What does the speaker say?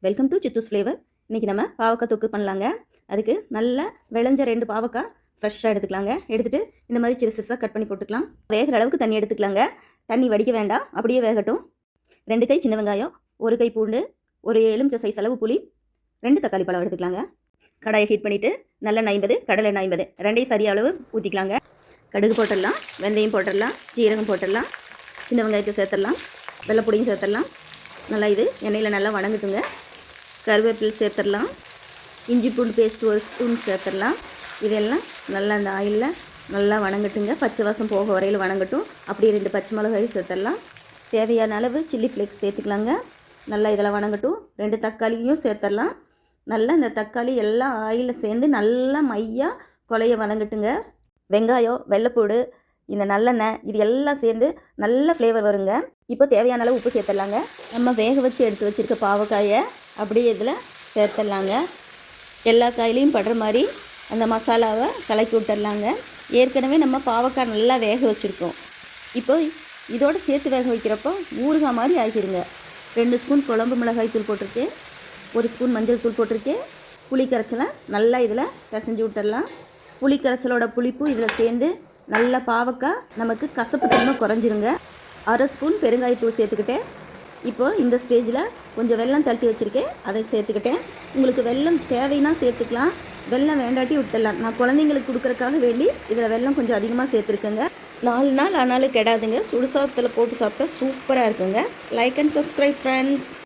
Welcome to சித்தூஸ் flavour. இன்றைக்கி நம்ம பாவக்காய் தொக்கு பண்ணலாங்க. அதுக்கு நல்லா விளைஞ்ச 2 பாவக்காய் ஃப்ரெஷ்ஷாக எடுத்துக்கலாங்க. எடுத்துகிட்டு இந்த மாதிரி சிறுசாக கட் பண்ணி போட்டுக்கலாம். வேகிற அளவுக்கு தண்ணி எடுத்துக்கலாங்க. தண்ணி வடிக்க வேண்டாம், அப்படியே வேகட்டும். 2 கை சின்ன வெங்காயம், 1 கை பூண்டு, ஒரு எலுமிச்சை சைஸ் அளவு புளி, 2 தக்காளி பழம் எடுத்துக்கலாங்க. கடாயை ஹீட் பண்ணிவிட்டு நல்லெண்ணெய் 50, கடலெண்ணெய் 50 ரெண்டையும் சரி அளவு ஊற்றிக்கலாங்க. கடுகு போட்டுடலாம், வெந்தயம் போட்டுடலாம், ஜீரகம் போட்டுடலாம், சின்ன வெங்காயத்தை சேர்த்துடலாம், வெள்ளைப்பொடியும் சேர்த்துடலாம். நல்லா இது எண்ணெயில் நல்லா வணங்கட்டுங்க. கருவேப்பிலை சேர்த்துடலாம், இஞ்சி பூண்டு பேஸ்ட் 1 ஸ்பூன் சேர்த்துடலாம். இதெல்லாம் நல்லா அந்த ஆயிலில் நல்லா வணங்கட்டுங்க. பச்சை வாசம் போக வரையில் வணங்கட்டும். அப்படியே 2 பச்சை மிளகாயும் சேர்த்துடலாம். தேவையான அளவு சில்லி ஃப்ளேக்ஸ் சேர்த்துக்கலாங்க. நல்லா இதெல்லாம் வணங்கட்டும். 2 தக்காளியும் சேர்த்துடலாம். நல்லா இந்த தக்காளி எல்லாம் ஆயிலில் சேர்ந்து நல்லா மையாக கொலைய வதங்கட்டுங்க. வெங்காயம், வெள்ளைப்பூடு, இந்த நல்லெண்ணெய் இது எல்லாம் சேர்ந்து நல்ல ஃப்ளேவர் வருங்க. இப்போ தேவையான அளவு உப்பு சேர்த்துடலாங்க. நம்ம வேக வச்சு எடுத்து வச்சுருக்க பாவக்காயை அப்படியே இதில் சேர்த்துடலாங்க. எல்லா காயிலையும் படுற மாதிரி அந்த மசாலாவை கலக்கி விட்டுடலாங்க. ஏற்கனவே நம்ம பாவக்காய் நல்லா வேக வச்சுருக்கோம். இப்போ இதோடு சேர்த்து வேக வைக்கிறப்போ ஊறுகாய் மாதிரி ஆகிடுங்க. 2 ஸ்பூன் குழம்பு மிளகாய் தூள் போட்டிருக்கேன், 1 ஸ்பூன் மஞ்சள் தூள் போட்டிருக்கேன். புளி கரைச்சலை நல்லா இதில் பிசைஞ்சு விட்டுடலாம். புளி கரைசலோட புளிப்பு இதில் சேர்ந்து நல்லா பாவக்காய் நமக்கு கசப்பு தன்மை குறைஞ்சிருங்க. 1/2 ஸ்பூன் பெருங்காயத்தூள் சேர்த்துக்கிட்டேன். இப்போது இந்த ஸ்டேஜில் கொஞ்சம் வெல்லம் தட்டி வச்சுருக்கேன், அதை சேர்த்துக்கிட்டேன். உங்களுக்கு வெல்லம் தேவைன்னா சேர்த்துக்கலாம், வெல்லம் வேண்டாட்டி விட்டுடலாம். நான் குழந்தைங்களுக்கு கொடுக்குறக்காக வேண்டி இதில் வெல்லம் கொஞ்சம் அதிகமாக சேர்த்துருக்கேங்க. 4 நாள் ஆனாலும் கெடாதுங்க. சுடுசாதத்தில் போட்டு சாப்பிட்டா சூப்பராக இருக்குங்க. Like and subscribe friends.